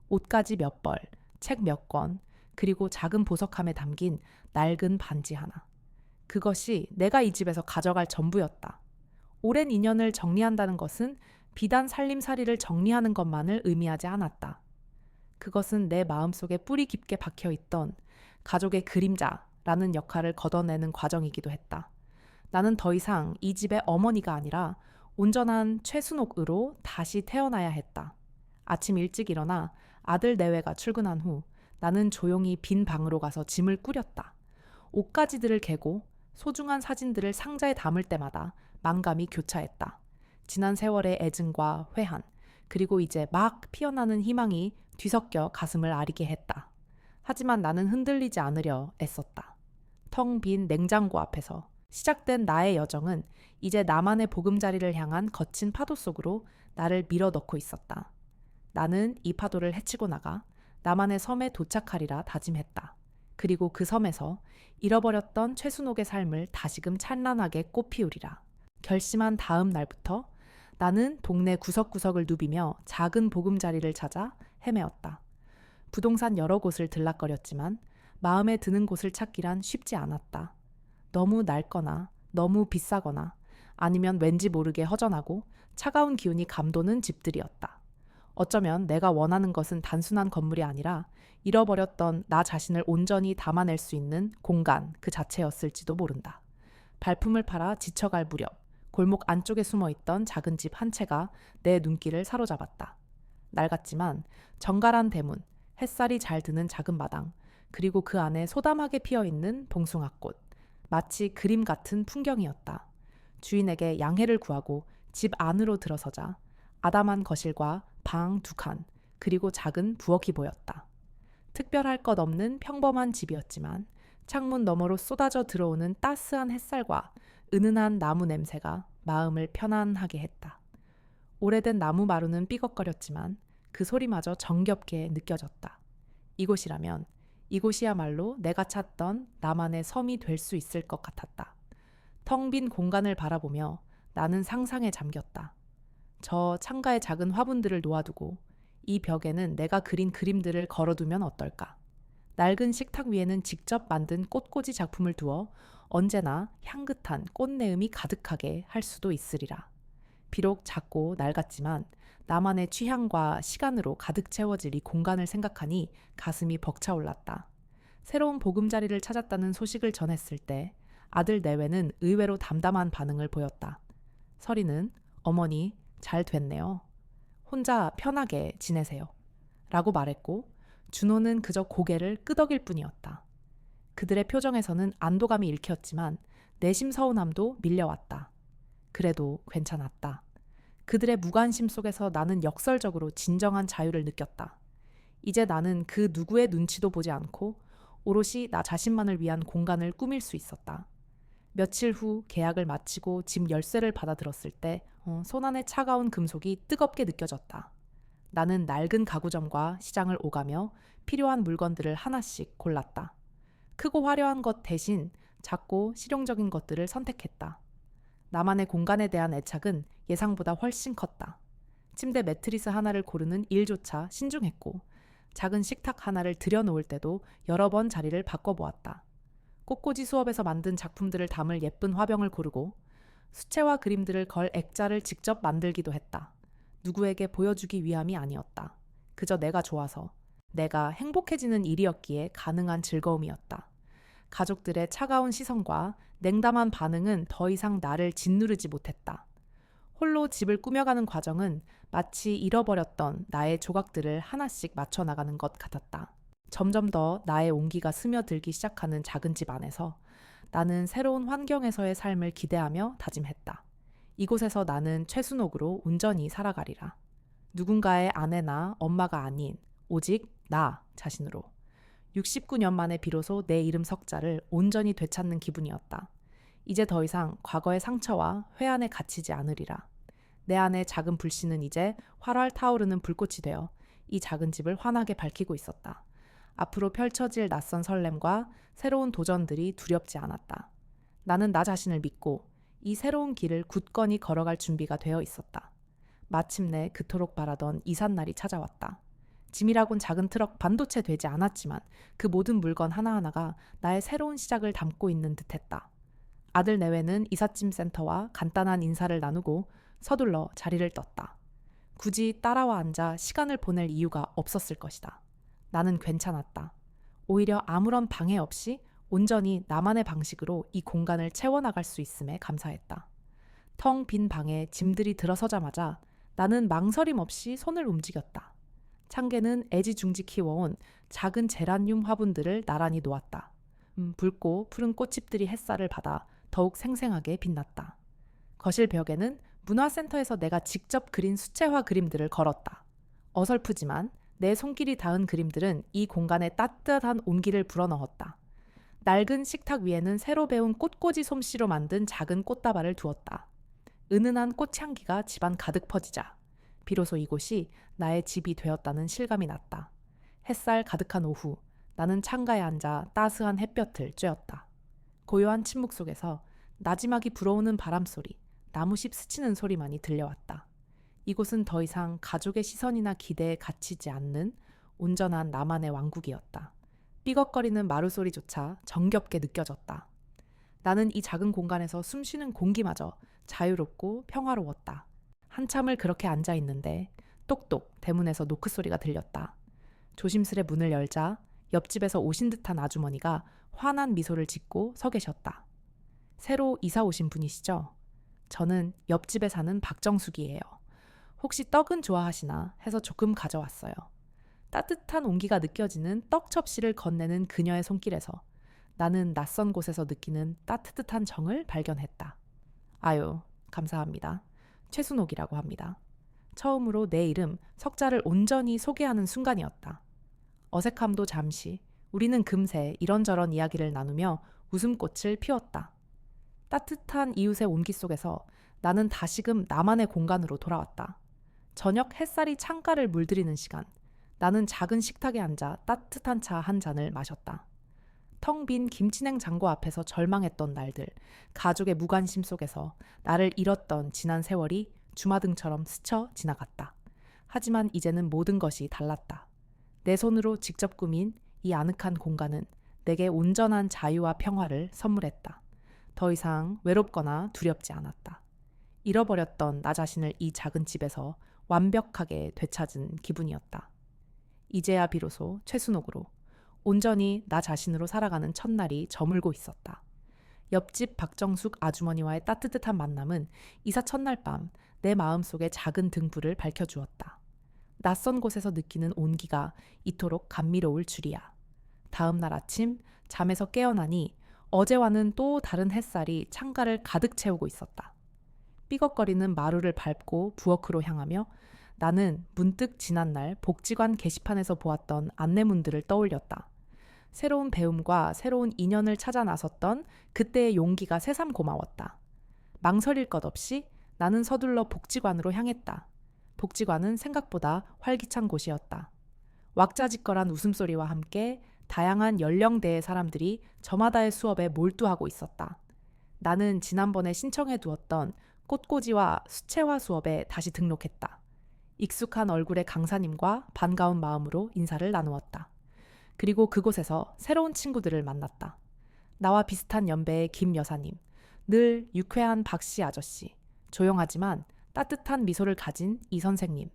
Speaker 1: 옷가지 몇 벌, 책 몇 권, 그리고 작은 보석함에 담긴 낡은 반지 하나. 그것이 내가 이 집에서 가져갈 전부였다. 오랜 인연을 정리한다는 것은 비단 살림살이를 정리하는 것만을 의미하지 않았다. 그것은 내 마음속에 뿌리 깊게 박혀있던 가족의 그림자라는 역할을 걷어내는 과정이기도 했다. 나는 더 이상 이 집의 어머니가 아니라 온전한 최순옥으로 다시 태어나야 했다. 아침 일찍 일어나 아들 내외가 출근한 후 나는 조용히 빈 방으로 가서 짐을 꾸렸다. 옷가지들을 개고 소중한 사진들을 상자에 담을 때마다 만감이 교차했다. 지난 세월의 애증과 회한, 그리고 이제 막 피어나는 희망이 뒤섞여 가슴을 아리게 했다. 하지만 나는 흔들리지 않으려 애썼다. 텅 빈 냉장고 앞에서 시작된 나의 여정은 이제 나만의 보금자리를 향한 거친 파도 속으로 나를 밀어넣고 있었다. 나는 이 파도를 헤치고 나가 나만의 섬에 도착하리라 다짐했다. 그리고 그 섬에서 잃어버렸던 최순옥의 삶을 다시금 찬란하게 꽃피우리라. 결심한 다음 날부터 나는 동네 구석구석을 누비며 작은 보금자리를 찾아 헤매었다. 부동산 여러 곳을 들락거렸지만 마음에 드는 곳을 찾기란 쉽지 않았다. 너무 낡거나 너무 비싸거나 아니면 왠지 모르게 허전하고 차가운 기운이 감도는 집들이었다. 어쩌면 내가 원하는 것은 단순한 건물이 아니라 잃어버렸던 나 자신을 온전히 담아낼 수 있는 공간 그 자체였을지도 모른다. 발품을 팔아 지쳐갈 무렵 골목 안쪽에 숨어있던 작은 집 한 채가 내 눈길을 사로잡았다. 낡았지만 정갈한 대문, 햇살이 잘 드는 작은 마당, 그리고 그 안에 소담하게 피어있는 봉숭아꽃. 마치 그림 같은 풍경이었다. 주인에게 양해를 구하고 집 안으로 들어서자 아담한 거실과 방 2칸, 그리고 작은 부엌이 보였다. 특별할 것 없는 평범한 집이었지만 창문 너머로 쏟아져 들어오는 따스한 햇살과 은은한 나무 냄새가 마음을 편안하게 했다. 오래된 나무 마루는 삐걱거렸지만 그 소리마저 정겹게 느껴졌다. 이곳이라면 이곳이야말로 내가 찾던 나만의 섬이 될 수 있을 것 같았다. 텅 빈 공간을 바라보며 나는 상상에 잠겼다. 저 창가에 작은 화분들을 놓아두고 이 벽에는 내가 그린 그림들을 걸어두면 어떨까? 낡은 식탁 위에는 직접 만든 꽃꽂이 작품을 두어 언제나 향긋한 꽃내음이 가득하게 할 수도 있으리라. 비록 작고 낡았지만 나만의 취향과 시간으로 가득 채워질 이 공간을 생각하니 가슴이 벅차올랐다. 새로운 보금자리를 찾았다는 소식을 전했을 때 아들 내외는 의외로 담담한 반응을 보였다. 서리는 어머니 잘 됐네요. 혼자 편하게 지내세요. 라고 말했고 준호는 그저 고개를 끄덕일 뿐이었다. 그들의 표정에서는 안도감이 읽혔지만 내심 서운함도 밀려왔다. 그래도 괜찮았다. 그들의 무관심 속에서 나는 역설적으로 진정한 자유를 느꼈다. 이제 나는 그 누구의 눈치도 보지 않고 오롯이 나 자신만을 위한 공간을 꾸밀 수 있었다. 며칠 후 계약을 마치고 집 열쇠를 받아들었을 때 손안의 차가운 금속이 뜨겁게 느껴졌다. 나는 낡은 가구점과 시장을 오가며 필요한 물건들을 하나씩 골랐다. 크고 화려한 것 대신 작고 실용적인 것들을 선택했다. 나만의 공간에 대한 애착은 예상보다 훨씬 컸다. 침대 매트리스 하나를 고르는 일조차 신중했고 작은 식탁 하나를 들여놓을 때도 여러 번 자리를 바꿔보았다. 꽃꽂이 수업에서 만든 작품들을 담을 예쁜 화병을 고르고 수채화 그림들을 걸 액자를 직접 만들기도 했다. 누구에게 보여주기 위함이 아니었다. 그저 내가 좋아서, 내가 행복해지는 일이었기에 가능한 즐거움이었다. 가족들의 차가운 시선과 냉담한 반응은 더 이상 나를 짓누르지 못했다. 홀로 집을 꾸며가는 과정은 마치 잃어버렸던 나의 조각들을 하나씩 맞춰 나가는 것 같았다. 점점 더 나의 온기가 스며들기 시작하는 작은 집 안에서 나는 새로운 환경에서의 삶을 기대하며 다짐했다. 이곳에서 나는 최순옥으로 온전히 살아가리라. 누군가의 아내나 엄마가 아닌 오직 나 자신으로. 69년 만에 비로소 내 이름 석자를 온전히 되찾는 기분이었다. 이제 더 이상 과거의 상처와 회한에 갇히지 않으리라. 내 안의 작은 불씨는 이제 활활 타오르는 불꽃이 되어 이 작은 집을 환하게 밝히고 있었다. 앞으로 펼쳐질 낯선 설렘과 새로운 도전들이 두렵지 않았다. 나는 나 자신을 믿고 이 새로운 길을 굳건히 걸어갈 준비가 되어 있었다. 마침내 그토록 바라던 이삿날이 찾아왔다. 짐이라곤 작은 트럭 반도체 되지 않았지만 그 모든 물건 하나하나가 나의 새로운 시작을 담고 있는 듯했다. 아들 내외는 이삿짐 센터와 간단한 인사를 나누고 서둘러 자리를 떴다. 굳이 따라와 앉아 시간을 보낼 이유가 없었을 것이다. 나는 괜찮았다. 오히려 아무런 방해 없이 온전히 나만의 방식으로 이 공간을 채워나갈 수 있음에 감사했다. 텅 빈 방에 짐들이 들어서자마자 나는 망설임 없이 손을 움직였다. 창계는 애지중지 키워온 작은 제라늄 화분들을 나란히 놓았다. 붉고 푸른 꽃잎들이 햇살을 받아 더욱 생생하게 빛났다. 거실 벽에는 문화센터에서 내가 직접 그린 수채화 그림들을 걸었다. 어설프지만 내 손길이 닿은 그림들은 이 공간에 따뜻한 온기를 불어넣었다. 낡은 식탁 위에는 새로 배운 꽃꽂이 솜씨로 만든 작은 꽃다발을 두었다. 은은한 꽃향기가 집안 가득 퍼지자 비로소 이곳이 나의 집이 되었다는 실감이 났다. 햇살 가득한 오후, 나는 창가에 앉아 따스한 햇볕을 쬐었다. 고요한 침묵 속에서 나지막이 불어오는 바람소리, 나무잎 스치는 소리만이 들려왔다. 이곳은 더 이상 가족의 시선이나 기대에 갇히지 않는 온전한 나만의 왕국이었다. 삐걱거리는 마루소리조차 정겹게 느껴졌다. 나는 이 작은 공간에서 숨쉬는 공기마저 자유롭고 평화로웠다. 한참을 그렇게 앉아 있는데 똑똑 대문에서 노크 소리가 들렸다. 조심스레 문을 열자 옆집에서 오신 듯한 아주머니가 환한 미소를 짓고 서 계셨다. 새로 이사 오신 분이시죠? 저는 옆집에 사는 박정숙이에요. 혹시 떡은 좋아하시나 해서 조금 가져왔어요. 따뜻한 온기가 느껴지는 떡 접시를 건네는 그녀의 손길에서 나는 낯선 곳에서 느끼는 따뜻한 정을 발견했다. 아유, 감사합니다. 최순옥이라고 합니다. 처음으로 내 이름 석자를 온전히 소개하는 순간이었다. 어색함도 잠시, 우리는 금세 이런저런 이야기를 나누며 웃음꽃을 피웠다. 따뜻한 이웃의 온기 속에서 나는 다시금 나만의 공간으로 돌아왔다. 저녁 햇살이 창가를 물들이는 시간, 나는 작은 식탁에 앉아 따뜻한 차 한 잔을 마셨다. 텅 빈 김치냉장고 앞에서 절망했던 날들, 가족의 무관심 속에서 나를 잃었던 지난 세월이 주마등처럼 스쳐 지나갔다. 하지만 이제는 모든 것이 달랐다. 내 손으로 직접 꾸민 이 아늑한 공간은 내게 온전한 자유와 평화를 선물했다. 더 이상 외롭거나 두렵지 않았다. 잃어버렸던 나 자신을 이 작은 집에서 완벽하게 되찾은 기분이었다. 이제야 비로소 최순옥으로 온전히 나 자신으로 살아가는 첫날이 저물고 있었다. 옆집 박정숙 아주머니와의 따뜻한 만남은 이사 첫날 밤 내 마음속에 작은 등불을 밝혀주었다. 낯선 곳에서 느끼는 온기가 이토록 감미로울 줄이야. 다음 날 아침 잠에서 깨어나니 어제와는 또 다른 햇살이 창가를 가득 채우고 있었다. 삐걱거리는 마루를 밟고 부엌으로 향하며 나는 문득 지난날 복지관 게시판에서 보았던 안내문들을 떠올렸다. 새로운 배움과 새로운 인연을 찾아 나섰던 그때의 용기가 새삼 고마웠다. 망설일 것 없이 나는 서둘러 복지관으로 향했다. 복지관은 생각보다 활기찬 곳이었다. 왁자지껄한 웃음소리와 함께 다양한 연령대의 사람들이 저마다의 수업에 몰두하고 있었다. 나는 지난번에 신청해 두었던 꽃꽂이와 수채화 수업에 다시 등록했다. 익숙한 얼굴의 강사님과 반가운 마음으로 인사를 나누었다. 그리고 그곳에서 새로운 친구들을 만났다. 나와 비슷한 연배의 김 여사님, 늘 유쾌한 박씨 아저씨, 조용하지만 따뜻한 미소를 가진 이 선생님.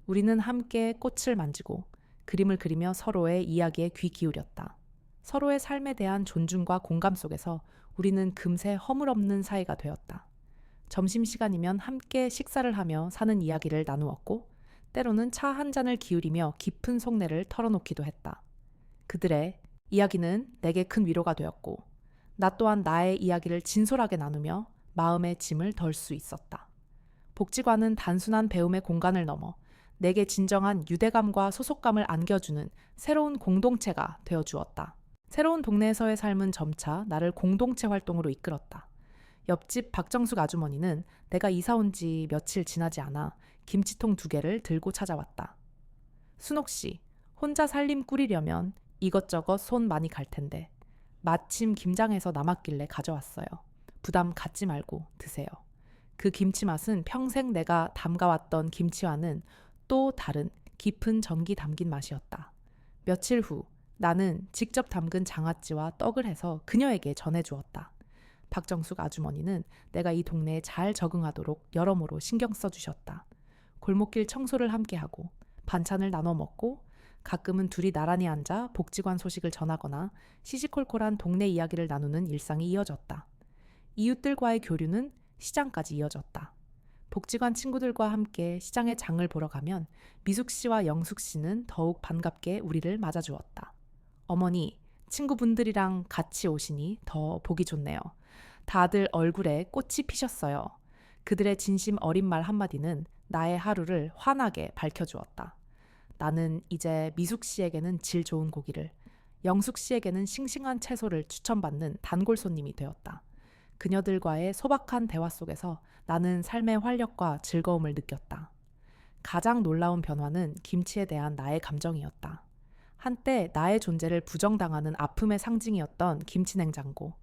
Speaker 1: 우리는 함께 꽃을 만지고 그림을 그리며 서로의 이야기에 귀 기울였다. 서로의 삶에 대한 존중과 공감 속에서 우리는 금세 허물없는 사이가 되었다. 점심시간이면 함께 식사를 하며 사는 이야기를 나누었고, 때로는 차 한 잔을 기울이며 깊은 속내를 털어놓기도 했다. 그들의 이야기는 내게 큰 위로가 되었고, 나 또한 나의 이야기를 진솔하게 나누며 마음의 짐을 덜 수 있었다. 복지관은 단순한 배움의 공간을 넘어 내게 진정한 유대감과 소속감을 안겨주는 새로운 공동체가 되어 주었다. 새로운 동네에서의 삶은 점차 나를 공동체 활동으로 이끌었다. 옆집 박정숙 아주머니는 내가 이사 온 지 며칠 지나지 않아 김치통 2개를 들고 찾아왔다. 순옥 씨, 혼자 살림 꾸리려면 이것저것 손 많이 갈 텐데 마침 김장해서 남았길래 가져왔어요. 부담 갖지 말고 드세요. 그 김치 맛은 평생 내가 담가왔던 김치와는 또 다른 깊은 정이 담긴 맛이었다. 며칠 후 나는 직접 담근 장아찌와 떡을 해서 그녀에게 전해주었다. 박정숙 아주머니는 내가 이 동네에 잘 적응하도록 여러모로 신경 써주셨다. 골목길 청소를 함께하고 반찬을 나눠 먹고 가끔은 둘이 나란히 앉아 복지관 소식을 전하거나 시시콜콜한 동네 이야기를 나누는 일상이 이어졌다. 이웃들과의 교류는 시장까지 이어졌다. 복지관 친구들과 함께 시장에 장을 보러 가면 미숙 씨와 영숙 씨는 더욱 반갑게 우리를 맞아주었다. 어머니, 친구분들이랑 같이 오시니 더 보기 좋네요. 다들 얼굴에 꽃이 피셨어요. 그들의 진심 어린 말 한마디는 나의 하루를 환하게 밝혀주었다. 나는 이제 미숙 씨에게는 질 좋은 고기를, 영숙 씨에게는 싱싱한 채소를 추천받는 단골 손님이 되었다. 그녀들과의 소박한 대화 속에서 나는 삶의 활력과 즐거움을 느꼈다. 가장 놀라운 변화는 김치에 대한 나의 감정이었다. 한때 나의 존재를 부정당하는 아픔의 상징이었던 김치냉장고.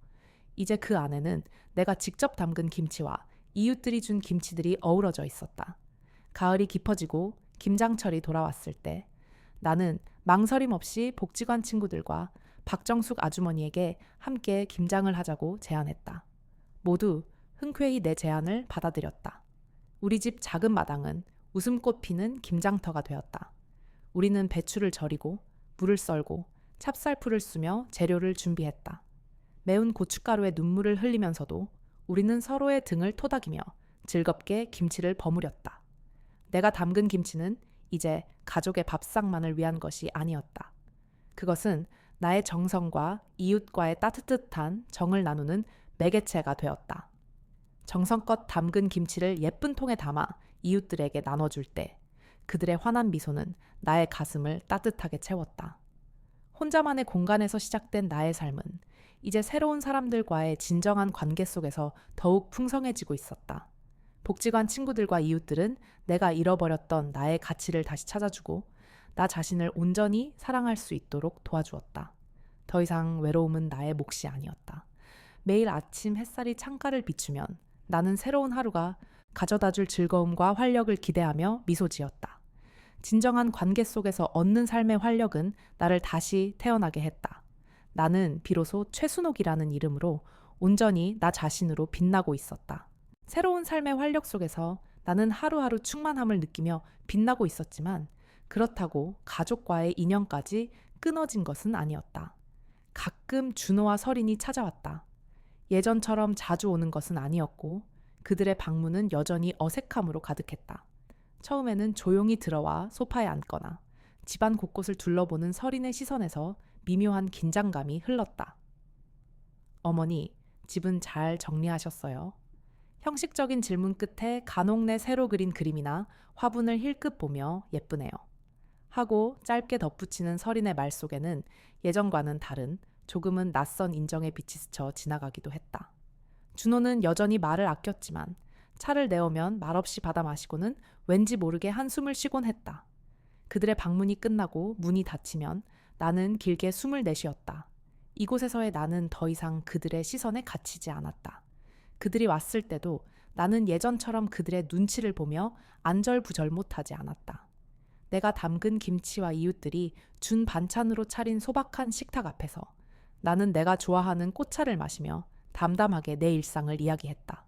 Speaker 1: 이제 그 안에는 내가 직접 담근 김치와 이웃들이 준 김치들이 어우러져 있었다. 가을이 깊어지고 김장철이 돌아왔을 때 나는 망설임 없이 복지관 친구들과 박정숙 아주머니에게 함께 김장을 하자고 제안했다. 모두 흔쾌히 내 제안을 받아들였다. 우리 집 작은 마당은 웃음꽃 피는 김장터가 되었다. 우리는 배추를 절이고 물을 썰고 찹쌀풀을 쓰며 재료를 준비했다. 매운 고춧가루에 눈물을 흘리면서도 우리는 서로의 등을 토닥이며 즐겁게 김치를 버무렸다. 내가 담근 김치는 이제 가족의 밥상만을 위한 것이 아니었다. 그것은 나의 정성과 이웃과의 따뜻한 정을 나누는 매개체가 되었다. 정성껏 담근 김치를 예쁜 통에 담아 이웃들에게 나눠줄 때 그들의 환한 미소는 나의 가슴을 따뜻하게 채웠다. 혼자만의 공간에서 시작된 나의 삶은 이제 새로운 사람들과의 진정한 관계 속에서 더욱 풍성해지고 있었다. 복지관 친구들과 이웃들은 내가 잃어버렸던 나의 가치를 다시 찾아주고 나 자신을 온전히 사랑할 수 있도록 도와주었다. 더 이상 외로움은 나의 몫이 아니었다. 매일 아침 햇살이 창가를 비추면 나는 새로운 하루가 가져다줄 즐거움과 활력을 기대하며 미소 지었다. 진정한 관계 속에서 얻는 삶의 활력은 나를 다시 태어나게 했다. 나는 비로소 최순옥이라는 이름으로 온전히 나 자신으로 빛나고 있었다. 새로운 삶의 활력 속에서 나는 하루하루 충만함을 느끼며 빛나고 있었지만 그렇다고 가족과의 인연까지 끊어진 것은 아니었다. 가끔 준호와 설인이 찾아왔다. 예전처럼 자주 오는 것은 아니었고 그들의 방문은 여전히 어색함으로 가득했다. 처음에는 조용히 들어와 소파에 앉거나 집안 곳곳을 둘러보는 설인의 시선에서 미묘한 긴장감이 흘렀다. 어머니, 집은 잘 정리하셨어요? 형식적인 질문 끝에 간혹내 새로 그린 그림이나 화분을 힐끗 보며 예쁘네요. 하고 짧게 덧붙이는 설인의 말 속에는 예전과는 다른 조금은 낯선 인정의 빛이 스쳐 지나가기도 했다. 준호는 여전히 말을 아꼈지만 차를 내오면 말없이 받아 마시고는 왠지 모르게 한숨을 쉬곤 했다. 그들의 방문이 끝나고 문이 닫히면 나는 길게 숨을 내쉬었다. 이곳에서의 나는 더 이상 그들의 시선에 갇히지 않았다. 그들이 왔을 때도 나는 예전처럼 그들의 눈치를 보며 안절부절 못하지 않았다. 내가 담근 김치와 이웃들이 준 반찬으로 차린 소박한 식탁 앞에서 나는 내가 좋아하는 꽃차를 마시며 담담하게 내 일상을 이야기했다.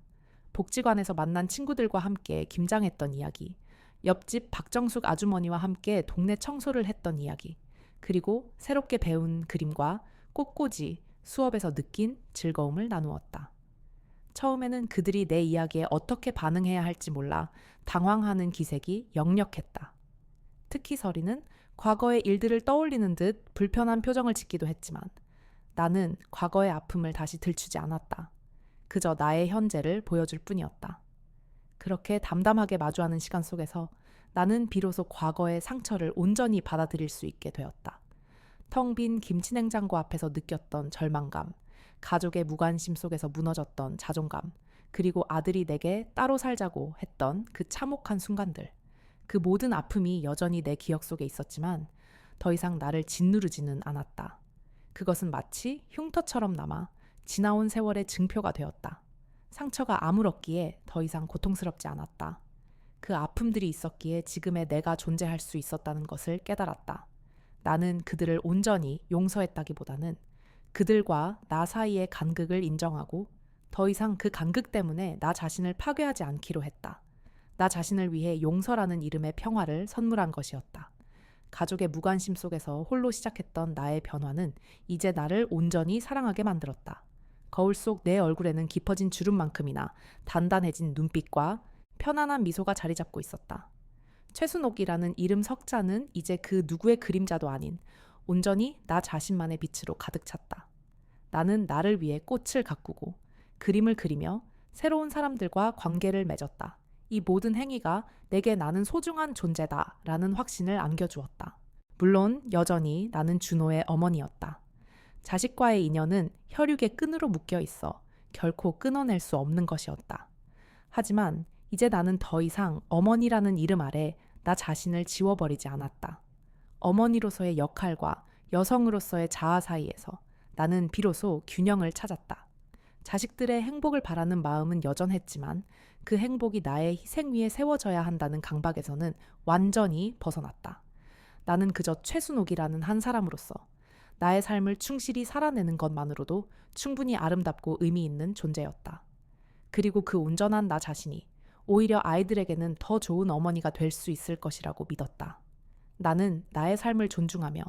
Speaker 1: 복지관에서 만난 친구들과 함께 김장했던 이야기, 옆집 박정숙 아주머니와 함께 동네 청소를 했던 이야기, 그리고 새롭게 배운 그림과 꽃꽂이, 수업에서 느낀 즐거움을 나누었다. 처음에는 그들이 내 이야기에 어떻게 반응해야 할지 몰라 당황하는 기색이 역력했다. 특히 서리는 과거의 일들을 떠올리는 듯 불편한 표정을 짓기도 했지만 나는 과거의 아픔을 다시 들추지 않았다. 그저 나의 현재를 보여줄 뿐이었다. 그렇게 담담하게 마주하는 시간 속에서 나는 비로소 과거의 상처를 온전히 받아들일 수 있게 되었다. 텅 빈 김치냉장고 앞에서 느꼈던 절망감, 가족의 무관심 속에서 무너졌던 자존감, 그리고 아들이 내게 따로 살자고 했던 그 참혹한 순간들. 그 모든 아픔이 여전히 내 기억 속에 있었지만 더 이상 나를 짓누르지는 않았다. 그것은 마치 흉터처럼 남아 지나온 세월의 증표가 되었다. 상처가 아물었기에 더 이상 고통스럽지 않았다. 그 아픔들이 있었기에 지금의 내가 존재할 수 있었다는 것을 깨달았다. 나는 그들을 온전히 용서했다기보다는 그들과 나 사이의 간극을 인정하고 더 이상 그 간극 때문에 나 자신을 파괴하지 않기로 했다. 나 자신을 위해 용서라는 이름의 평화를 선물한 것이었다. 가족의 무관심 속에서 홀로 시작했던 나의 변화는 이제 나를 온전히 사랑하게 만들었다. 거울 속 내 얼굴에는 깊어진 주름만큼이나 단단해진 눈빛과 편안한 미소가 자리 잡고 있었다. 최순옥이라는 이름 석자는 이제 그 누구의 그림자도 아닌 온전히 나 자신만의 빛으로 가득 찼다. 나는 나를 위해 꽃을 가꾸고 그림을 그리며 새로운 사람들과 관계를 맺었다. 이 모든 행위가 내게 나는 소중한 존재다라는 확신을 안겨주었다. 물론 여전히 나는 준호의 어머니였다. 자식과의 인연은 혈육의 끈으로 묶여 있어 결코 끊어낼 수 없는 것이었다. 하지만 이제 나는 더 이상 어머니라는 이름 아래 나 자신을 지워버리지 않았다. 어머니로서의 역할과 여성으로서의 자아 사이에서 나는 비로소 균형을 찾았다. 자식들의 행복을 바라는 마음은 여전했지만 그 행복이 나의 희생 위에 세워져야 한다는 강박에서는 완전히 벗어났다. 나는 그저 최순옥이라는 한 사람으로서 나의 삶을 충실히 살아내는 것만으로도 충분히 아름답고 의미 있는 존재였다. 그리고 그 온전한 나 자신이 오히려 아이들에게는 더 좋은 어머니가 될 수 있을 것이라고 믿었다. 나는 나의 삶을 존중하며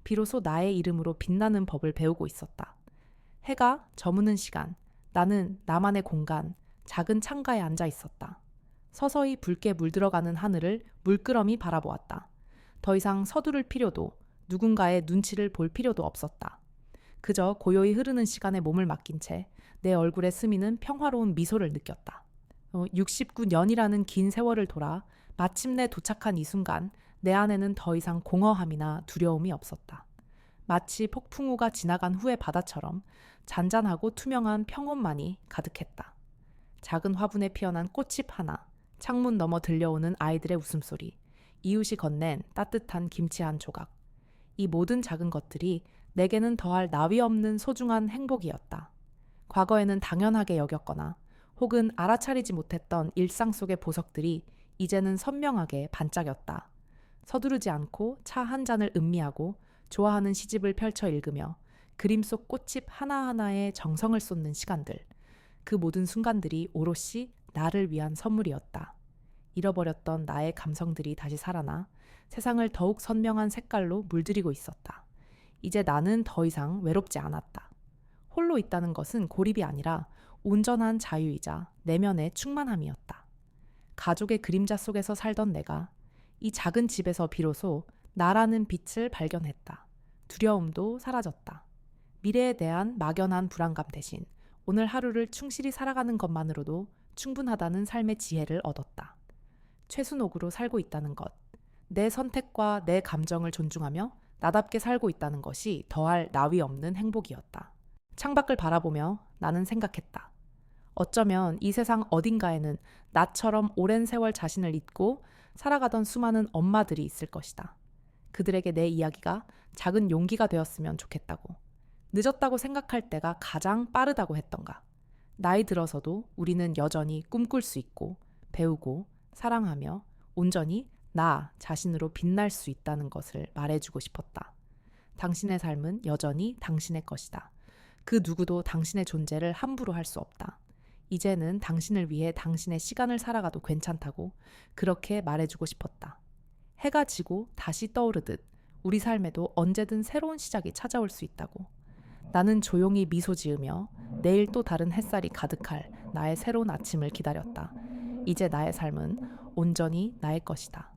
Speaker 1: 비로소 나의 이름으로 빛나는 법을 배우고 있었다. 해가 저무는 시간, 나는 나만의 공간, 작은 창가에 앉아 있었다. 서서히 붉게 물들어가는 하늘을 물끄러미 바라보았다. 더 이상 서두를 필요도 누군가의 눈치를 볼 필요도 없었다. 그저 고요히 흐르는 시간에 몸을 맡긴 채 내 얼굴에 스미는 평화로운 미소를 느꼈다. 69년이라는 긴 세월을 돌아 마침내 도착한 이 순간 내 안에는 더 이상 공허함이나 두려움이 없었다. 마치 폭풍우가 지나간 후의 바다처럼 잔잔하고 투명한 평온만이 가득했다. 작은 화분에 피어난 꽃잎 하나, 창문 너머 들려오는 아이들의 웃음소리, 이웃이 건넨 따뜻한 김치 한 조각. 이 모든 작은 것들이 내게는 더할 나위 없는 소중한 행복이었다. 과거에는 당연하게 여겼거나 혹은 알아차리지 못했던 일상 속의 보석들이 이제는 선명하게 반짝였다. 서두르지 않고 차 한 잔을 음미하고 좋아하는 시집을 펼쳐 읽으며 그림 속 꽃잎 하나하나에 정성을 쏟는 시간들. 그 모든 순간들이 오롯이 나를 위한 선물이었다. 잃어버렸던 나의 감성들이 다시 살아나 세상을 더욱 선명한 색깔로 물들이고 있었다. 이제 나는 더 이상 외롭지 않았다. 홀로 있다는 것은 고립이 아니라 온전한 자유이자 내면의 충만함이었다. 가족의 그림자 속에서 살던 내가 이 작은 집에서 비로소 나라는 빛을 발견했다. 두려움도 사라졌다. 미래에 대한 막연한 불안감 대신 오늘 하루를 충실히 살아가는 것만으로도 충분하다는 삶의 지혜를 얻었다. 최순옥으로 살고 있다는 것, 내 선택과 내 감정을 존중하며 나답게 살고 있다는 것이 더할 나위 없는 행복이었다. 창밖을 바라보며 나는 생각했다. 어쩌면 이 세상 어딘가에는 나처럼 오랜 세월 자신을 잊고 살아가던 수많은 엄마들이 있을 것이다. 그들에게 내 이야기가 작은 용기가 되었으면 좋겠다고. 늦었다고 생각할 때가 가장 빠르다고 했던가. 나이 들어서도 우리는 여전히 꿈꿀 수 있고 배우고 사랑하며 온전히 나 자신으로 빛날 수 있다는 것을 말해주고 싶었다. 당신의 삶은 여전히 당신의 것이다. 그 누구도 당신의 존재를 함부로 할 수 없다. 이제는 당신을 위해 당신의 시간을 살아가도 괜찮다고 그렇게 말해주고 싶었다. 해가 지고 다시 떠오르듯 우리 삶에도 언제든 새로운 시작이 찾아올 수 있다고. 나는 조용히 미소 지으며 내일 또 다른 햇살이 가득할 나의 새로운 아침을 기다렸다. 이제 나의 삶은 온전히 나의 것이다.